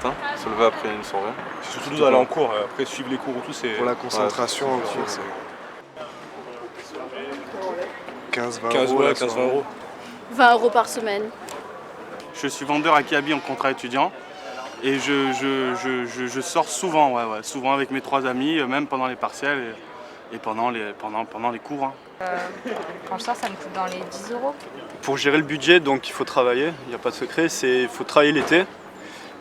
matin, se lever après une soirée. C'est surtout d'aller en cours, après suivre les cours ou tout, c'est... Pour la concentration en cours, c'est 15-20 euros. 15-20 euros. 20 € par semaine. Je suis vendeur à Kiabi en contrat étudiant et je sors souvent, souvent avec mes 3 amis, même pendant les partiels et pendant les cours. Quand je sors, ça me coûte dans les 10 €. Pour gérer le budget, donc il faut travailler, il n'y a pas de secret, il faut travailler l'été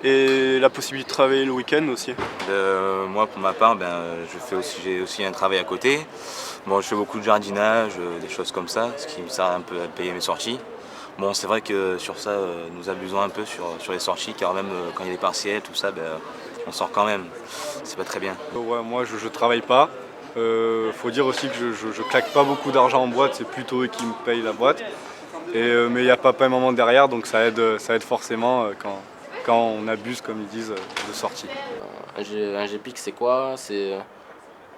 et la possibilité de travailler le week-end aussi. Moi pour ma part, j'ai aussi un travail à côté. Bon, je fais beaucoup de jardinage, des choses comme ça, ce qui me sert un peu à payer mes sorties. Bon, c'est vrai que sur ça, nous abusons un peu sur les sorties, car même quand il y a des partiels, tout ça, on sort quand même. C'est pas très bien. Ouais, moi je travaille pas. Faut dire aussi que je claque pas beaucoup d'argent en boîte, c'est plutôt eux qui me payent la boîte. Mais il y a papa et maman derrière, donc ça aide forcément quand on abuse, comme ils disent, de sortie. Un GPIC, c'est quoi?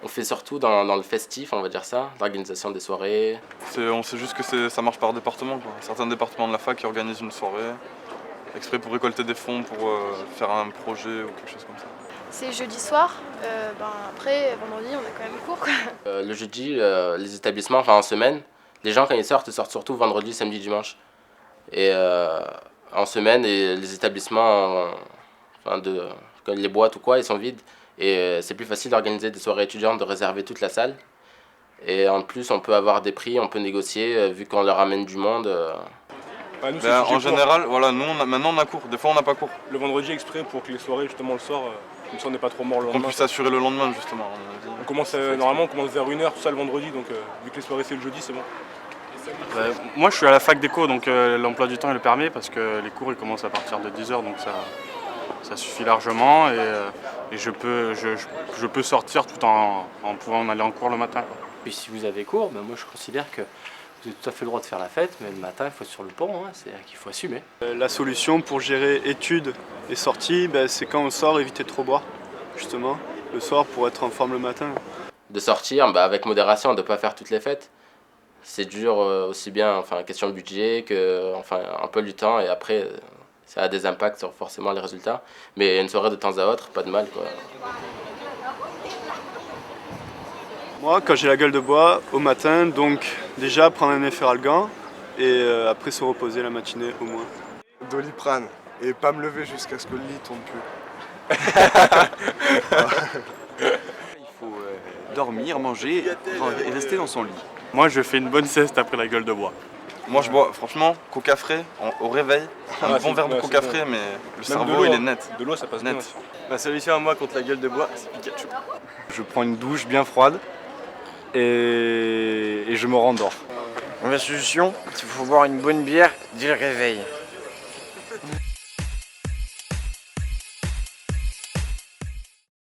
On fait surtout dans le festif, on va dire ça, l'organisation des soirées. On sait juste que ça marche par département, quoi. Certains départements de la fac qui organisent une soirée, exprès pour récolter des fonds pour faire un projet ou quelque chose comme ça. C'est jeudi soir, après vendredi on a quand même cours quoi. Le jeudi, les établissements, enfin en semaine, les gens quand ils sortent surtout vendredi, samedi, dimanche. Et en semaine, les établissements, comme les boîtes ou quoi, ils sont vides. Et c'est plus facile d'organiser des soirées étudiantes, de réserver toute la salle. Et en plus, on peut avoir des prix, on peut négocier, vu qu'on leur amène du monde. Nous, En général, voilà, nous maintenant on a cours, des fois on n'a pas cours. Le vendredi exprès pour que les soirées justement le soir, comme ça on n'est pas trop mort le Qu'on lendemain. puisse s'assurer le lendemain justement. Normalement on commence vers 1h tout ça le vendredi, donc vu que les soirées c'est le jeudi, c'est bon. Moi je suis à la fac d'éco, donc l'emploi du temps il le permet parce que les cours ils commencent à partir de 10 h, donc ça suffit largement et je peux sortir tout en pouvant aller en cours le matin, quoi. Puis si vous avez cours, moi je considère que vous avez tout à fait le droit de faire la fête, mais le matin il faut être sur le pont, c'est-à-dire qu'il faut assumer. La solution pour gérer études et sorties, c'est quand on sort, éviter de trop boire, justement, le soir pour être en forme le matin. De sortir avec modération, de ne pas faire toutes les fêtes. C'est dur aussi bien, question de budget que emploi du temps, et après ça a des impacts sur forcément les résultats. Mais une soirée de temps à autre, pas de mal, quoi. Moi, quand j'ai la gueule de bois, au matin, donc déjà prendre un efferalgan et après se reposer la matinée au moins. Doliprane et pas me lever jusqu'à ce que le lit tourne plus. Il faut dormir, manger et rester dans son lit. Moi je fais une bonne sieste après la gueule de bois. Moi je bois franchement coca frais au réveil, un bon verre de coca frais, mais le cerveau il est net. De l'eau ça passe net. bien. Ma solution à moi contre la gueule de bois, c'est Pikachu. Je prends une douche bien froide et je me rendors. Ma solution, il faut boire une bonne bière dès le réveil.